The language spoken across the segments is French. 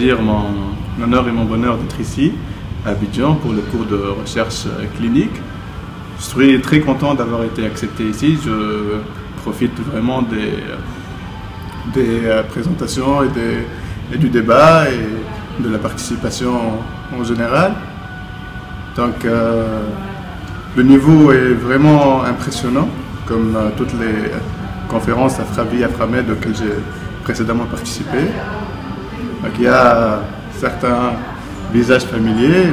dire mon honneur et mon bonheur d'être ici, à Abidjan, pour le cours de recherche clinique. Je suis très content d'avoir été accepté ici. Je profite vraiment des présentations et du débat et de la participation en général. Donc, le niveau est vraiment impressionnant, comme toutes les conférences Afrabi, Aframed auxquelles j'ai précédemment participé. Donc, il y a certains visages familiers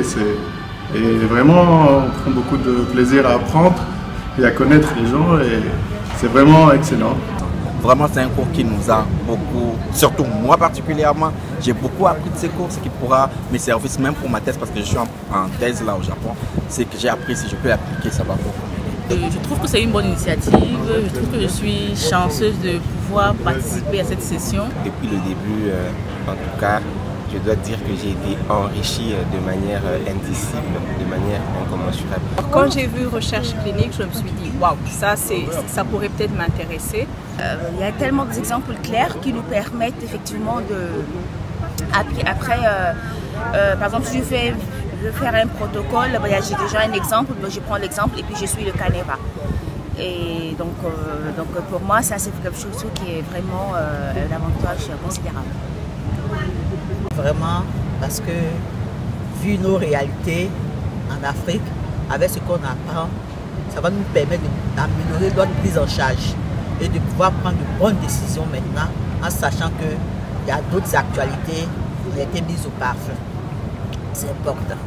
et vraiment on prend beaucoup de plaisir à apprendre et à connaître les gens et c'est vraiment excellent. Vraiment, c'est un cours qui nous a beaucoup, surtout moi particulièrement, j'ai beaucoup appris de ces cours, ce qui pourra me servir même pour ma thèse parce que je suis en thèse là au Japon. C'est que j'ai appris, si je peux l'appliquer, ça va beaucoup m'aider. Je trouve que c'est une bonne initiative, je trouve que je suis chanceuse de pouvoir participer à cette session. Depuis le début, en tout cas, je dois dire que j'ai été enrichi de manière indicible, de manière incommensurable. Quand j'ai vu recherche clinique, je me suis dit waouh, ça pourrait peut-être m'intéresser. Il y a tellement d'exemples clairs qui nous permettent effectivement de... Après, par exemple, si je veux faire un protocole, j'ai déjà un exemple, je prends l'exemple et puis je suis le Caneva. Et donc pour moi, ça c'est quelque chose qui est vraiment un avantage considérable. Vraiment, parce que vu nos réalités en Afrique, avec ce qu'on apprend, ça va nous permettre d'améliorer notre prise en charge et de pouvoir prendre de bonnes décisions maintenant en sachant qu'il y a d'autres actualités qui ont été mises au parfum. C'est important.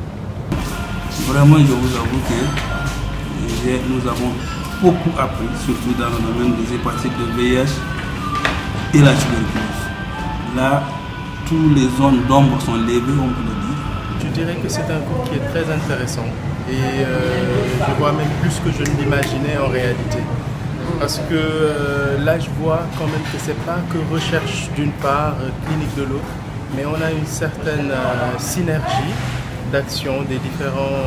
Vraiment, je vous avoue que nous avons beaucoup appris, surtout dans le domaine des hépatites de VIH et la tuberculose. Là, toutes les zones d'ombre sont levées, on peut le dire. Je dirais que c'est un cours qui est très intéressant et je vois même plus que je ne l'imaginais en réalité. Parce que là, je vois quand même que ce n'est pas que recherche d'une part, clinique de l'autre, mais on a une certaine synergie d'action des différents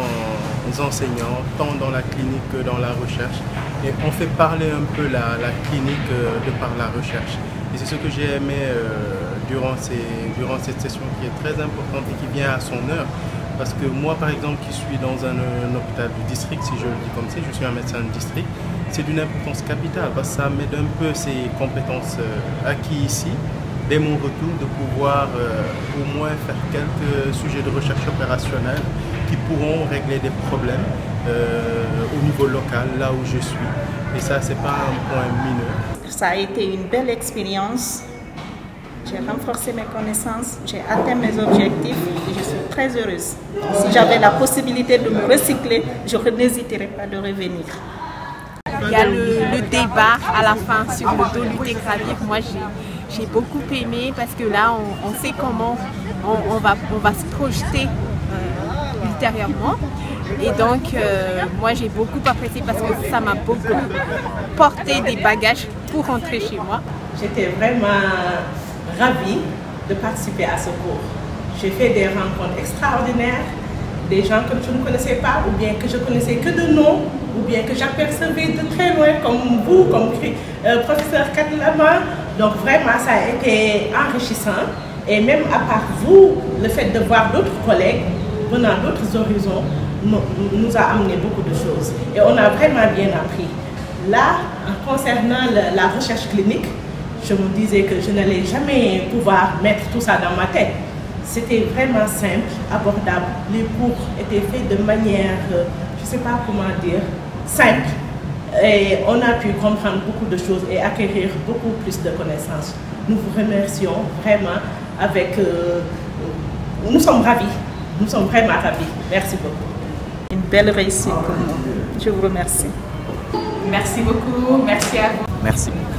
enseignants, tant dans la clinique que dans la recherche. Et on fait parler un peu la clinique de par la recherche. Et c'est ce que j'ai aimé durant cette session qui est très importante et qui vient à son heure. Parce que moi, par exemple, qui suis dans un hôpital du district, si je le dis comme ça, je suis un médecin de district, c'est d'une importance capitale parce que ça m'aide un peu ces compétences acquises ici, dès mon retour, de pouvoir au moins faire quelques sujets de recherche opérationnelle qui pourront régler des problèmes au niveau local, là où je suis. Et ça, c'est pas un point mineur. Ça a été une belle expérience. J'ai renforcé mes connaissances, j'ai atteint mes objectifs et je suis très heureuse. Si j'avais la possibilité de me recycler, je n'hésiterais pas de revenir. Il y a le débat à la fin sur le dolutegravir. Moi, j'ai beaucoup aimé parce que là, on sait comment on va se projeter ultérieurement. Et donc, moi, j'ai beaucoup apprécié parce que ça m'a beaucoup porté des bagages pour rentrer chez moi. J'étais vraiment ravie de participer à ce cours. J'ai fait des rencontres extraordinaires, des gens que je ne connaissais pas ou bien que je connaissais que de nom ou bien que j'apercevais de très loin comme vous, comme professeur Kadlama. Donc vraiment, ça a été enrichissant. Et même à part vous, le fait de voir d'autres collègues venant d'autres horizons nous a amené beaucoup de choses. Et on a vraiment bien appris. Là, en concernant la recherche clinique, je me disais que je n'allais jamais pouvoir mettre tout ça dans ma tête. C'était vraiment simple, abordable. Les cours étaient faits de manière, je ne sais pas comment dire, simple. Et on a pu comprendre beaucoup de choses et acquérir beaucoup plus de connaissances. Nous vous remercions vraiment avec... nous sommes ravis. Nous sommes vraiment ravis. Merci beaucoup. Une belle réussite pour nous. Je vous remercie. Merci beaucoup. Merci à vous. Merci beaucoup.